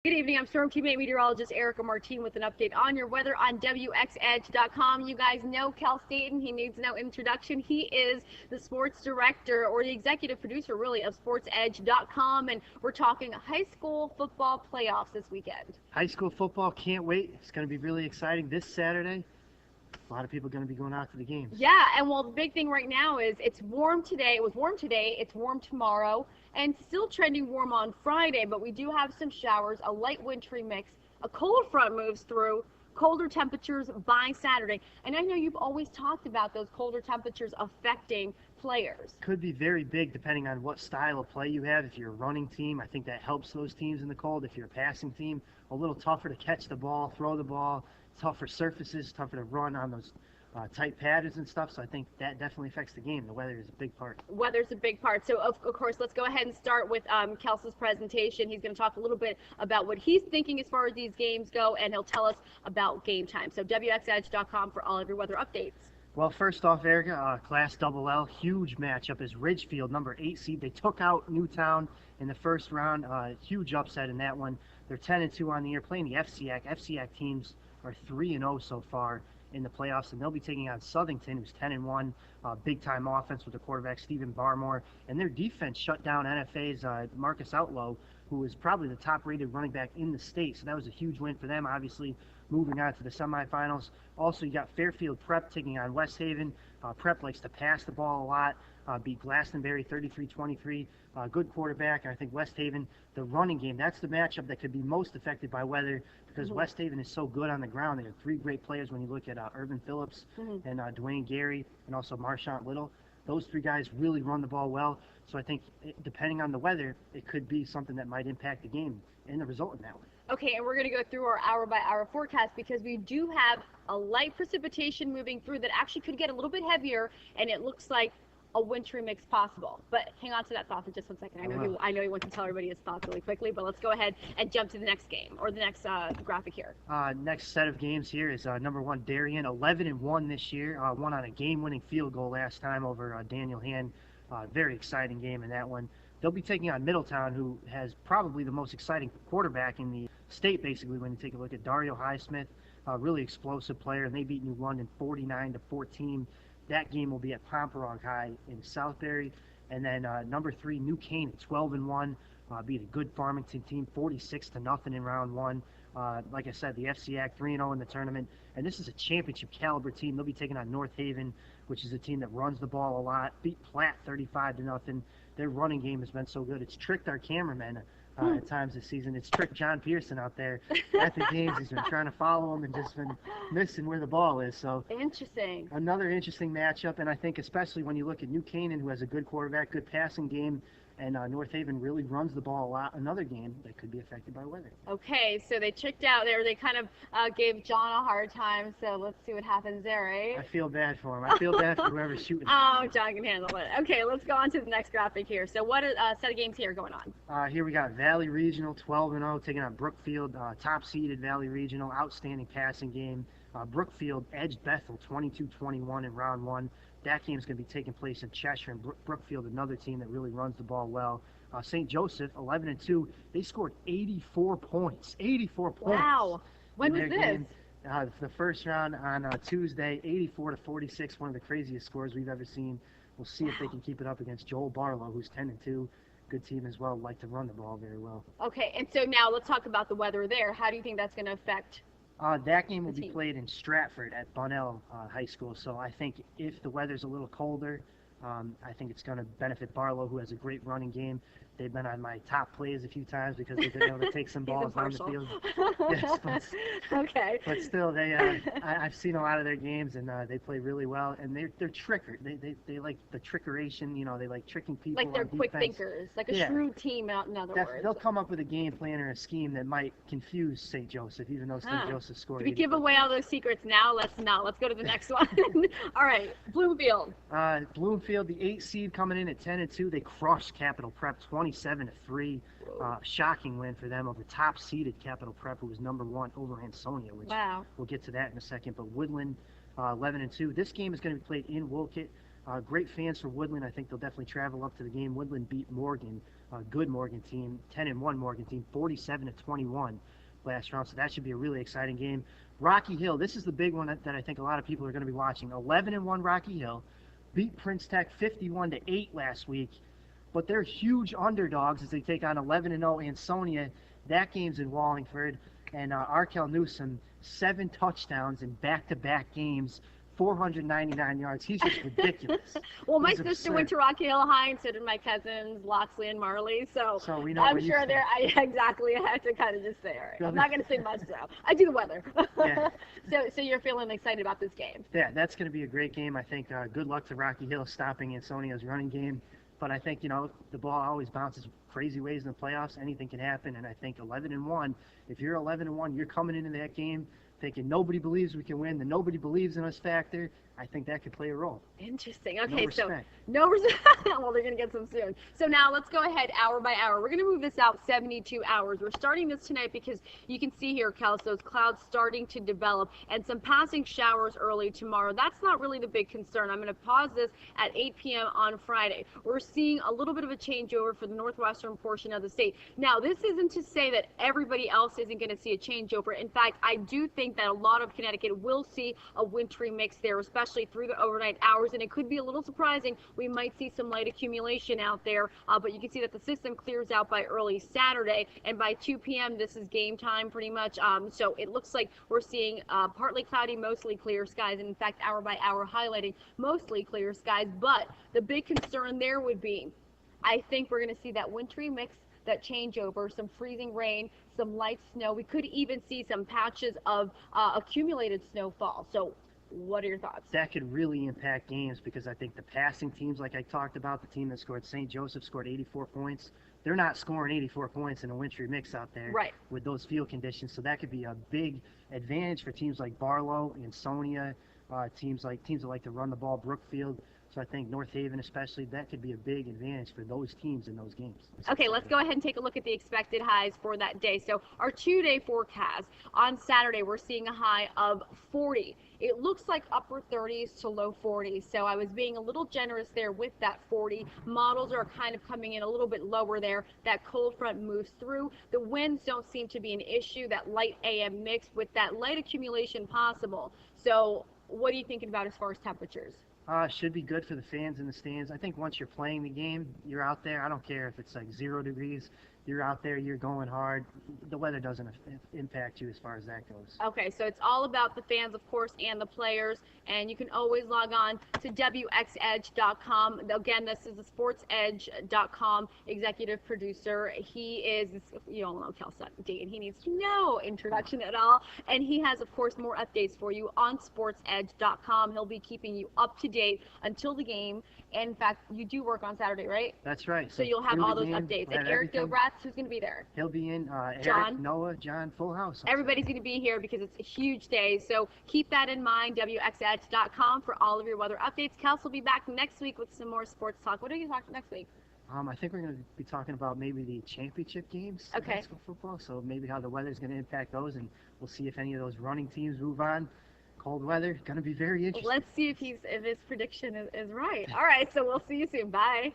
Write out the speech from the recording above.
Good evening. I'm Storm Teammate Meteorologist Erica Martin with an update on your weather on WXEdge.com. You guys know Cal Staten. He needs no introduction. He is the sports director, or the executive producer, really, of SportsEdge.com, and we're talking high school football playoffs this weekend. High school football, can't wait. It's going to be really exciting this Saturday. A lot of people are going to be going out to the games. Yeah, and well, the big thing right now is it's warm today. It was warm today. It's warm tomorrow, and still trending warm on Friday. But we do have some showers, a light wintry mix. A cold front moves through. Colder temperatures by Saturday. And I know you've always talked about those colder temperatures affecting players. Could be very big depending on what style of play you have. If you're a running team, I think that helps those teams in the cold. If you're a passing team, a little tougher to catch the ball, throw the ball, tougher surfaces, tougher to run on those tight patterns and stuff. So I think that definitely affects the game. The weather is a big part. Weather's a big part. So, of course, let's go ahead and start with Kelce's presentation. He's going to talk a little bit about what he's thinking as far as these games go, and he'll tell us about game time. So WXEdge.com for all of your weather updates. Well, first off, Erica, Class Double-L, huge matchup is Ridgefield, number 8 seed. They took out Newtown in the first round. Huge upset in that one. They're 10-2 on the year, playing the FCAC. FCAC teams are 3-0 so far in the playoffs, and they'll be taking on Southington, who's 10-1, big-time offense with the quarterback Stephen Barmore, and their defense shut down NFA's Marcus Outlaw, who is probably the top-rated running back in the state. So that was a huge win for them, obviously, moving on to the semifinals. Also, you got Fairfield Prep taking on West Haven. Prep likes to pass the ball a lot, beat Glastonbury 33-23. Good quarterback. I think West Haven, the running game, that's the matchup that could be most affected by weather because West Haven is so good on the ground. They have 3 great players when you look at Irvin Phillips and Dwayne Gary and also Marchant Little. Those 3 guys really run the ball well. So I think depending on the weather, it could be something that might impact the game and the result in that way. Okay, and we're going to go through our hour-by-hour forecast because we do have a light precipitation moving through that actually could get a little bit heavier, and it looks like a wintry mix possible. But hang on to that thought for just 1 second. I know you want to tell everybody his thoughts really quickly, but let's go ahead and jump to the next game, or the next graphic here. Next set of games here is number 1, Darien, 11-1 this year. Won on a game-winning field goal last time over Daniel Hand. Very exciting game in that one. They'll be taking on Middletown, who has probably the most exciting quarterback in the state, basically, when you take a look at Dario Highsmith, a really explosive player, and they beat New London 49-14. That game will be at Pomperaug High in Southbury. And then number 3, New Canaan, 12-1, beat a good Farmington team 46-0 in round 1. Like I said, the FCAC 3-0 in the tournament, and this is a championship caliber team. They'll be taking on North Haven, which is a team that runs the ball a lot. Beat Platt 35-0. Their running game has been so good. It's tricked our cameramen at times this season. It's tricked John Pearson out there at the games. He's been trying to follow him and just been missing where the ball is. So interesting. Another interesting matchup, and I think especially when you look at New Canaan, who has a good quarterback, good passing game, and North Haven really runs the ball a lot. Another game that could be affected by weather. Okay, so they checked out there. They kind of gave John a hard time, so let's see what happens there, right? I feel bad for him. I feel bad for whoever's shooting. Oh, John can handle it. Okay, let's go on to the next graphic here. So what set of games here going on? Here we got Valley Regional, 12-0, taking on Brookfield, top-seeded Valley Regional, outstanding passing game. Brookfield edged Bethel 22-21 in round 1. That game is going to be taking place in Cheshire, and Brookfield, another team that really runs the ball well. St. Joseph, 11-2. They scored 84 points. 84 points. Wow. When was this? Game. The first round on Tuesday, 84-46, one of the craziest scores we've ever seen. We'll see if they can keep it up against Joel Barlow, who's 10-2. Good team as well, like to run the ball very well. Okay, and so now let's talk about the weather there. How do you think that's going to affect that game will be played in Stratford at Bunnell High School. So I think if the weather's a little colder, I think it's going to benefit Barlow, who has a great running game. They've been on my top plays a few times because they've been able to take some balls down the field. Yes, okay. But still, I've seen a lot of their games, and they play really well. And they're tricker. They like the trickeration. You know, they like tricking people. Like they're quick thinkers, like a shrewd team. In other words, they'll come up with a game plan or a scheme that might confuse St. Joseph, even though St. Joseph scored. Did we give away all those secrets now? Let's not. Let's go to the next one. All right, Bloomfield. Bloomfield, the 8 seed, coming in at 10-2. They crushed Capital Prep 27-3. Shocking win for them over top-seeded Capital Prep, who was number 1 over Ansonia, which we'll get to that in a second. But Woodland, 11-2. This game is going to be played in Wolcott. Great fans for Woodland. I think they'll definitely travel up to the game. Woodland beat Morgan, a good Morgan team, 10-1 Morgan team, 47-21 last round. So that should be a really exciting game. Rocky Hill, this is the big one that I think a lot of people are going to be watching. 11-1 Rocky Hill beat Prince Tech 51-8 last week, but they're huge underdogs as they take on 11-0 Ansonia. That game's in Wallingford, and Arkell Newsom, 7 touchdowns in back-to-back games, 499 yards. He's just ridiculous. Well, my He's sister absurd. went to Rocky Hill High, and so did my cousins, Loxley and Marley. So We know I'm where you sure stand. exactly. I had to kind of just say, all right. Yeah, I'm not going to say much though. I do the weather. Yeah. So you're feeling excited about this game? Yeah, that's going to be a great game. I think good luck to Rocky Hill stopping Ansonia's running game. But I think, the ball always bounces crazy ways in the playoffs. Anything can happen. And I think 11-1, if you're 11-1, you're coming into that game thinking nobody believes we can win, the nobody believes in us factor. I think that could play a role. Interesting. No Okay, so respect. no respect. Well, they're going to get some soon. So now let's go ahead hour by hour. We're going to move this out 72 hours. We're starting this tonight because you can see here, Kels, those clouds starting to develop and some passing showers early tomorrow. That's not really the big concern. I'm going to pause this at 8 p.m. on Friday. We're seeing a little bit of a changeover for the northwestern portion of the state. Now, this isn't to say that everybody else isn't going to see a changeover. In fact, I do think that a lot of Connecticut will see a wintry mix there, especially through the overnight hours, and it could be a little surprising. We might see some light accumulation out there, but you can see that the system clears out by early Saturday, and by 2 p.m. this is game time pretty much. So it looks like we're seeing partly cloudy, mostly clear skies, and in fact hour by hour highlighting mostly clear skies. But the big concern there would be, I think we're going to see that wintry mix, that changeover, some freezing rain, some light snow. We could even see some patches of accumulated snowfall. So what are your thoughts? That could really impact games because I think the passing teams, like I talked about, the team that scored, St. Joseph, scored 84 points. They're not scoring 84 points in a wintry mix out there Right. with those field conditions. So that could be a big advantage for teams like Barlow, Ansonia, teams that like to run the ball, Brookfield. So I think North Haven especially, that could be a big advantage for those teams in those games. Okay, let's go ahead and take a look at the expected highs for that day. So our 2-day forecast, on Saturday we're seeing a high of 40. It looks like upper 30s to low 40s, so I was being a little generous there with that 40. Models are kind of coming in a little bit lower there. That cold front moves through. The winds don't seem to be an issue, that light AM mix with that light accumulation possible. So what are you thinking about as far as temperatures? Should be good for the fans in the stands. I think once you're playing the game, you're out there. I don't care if it's like 0 degrees. You're out there, you're going hard. The weather doesn't impact you as far as that goes. Okay, so it's all about the fans, of course, and the players, and you can always log on to WXEdge.com. Again, this is the SportsEdge.com executive producer. He is, you all know Kel Sutton, he needs no introduction at all, and he has, of course, more updates for you on SportsEdge.com. He'll be keeping you up to date until the game, and in fact, you do work on Saturday, right? That's right. So you'll have through all the those game, updates. we'll And have Eric everything. Dobratz, who's going to be there? He'll be in. John? Eric, Noah, John, full house. Everybody's going to be here because it's a huge day. So keep that in mind, WXEdge.com for all of your weather updates. Kels will be back next week with some more sports talk. What are you going to talk next week? I think we're going to be talking about maybe the championship games in Okay. high school football. So maybe how the weather is going to impact those, and we'll see if any of those running teams move on. Cold weather, going to be very interesting. Let's see if his prediction is right. All right, so we'll see you soon. Bye.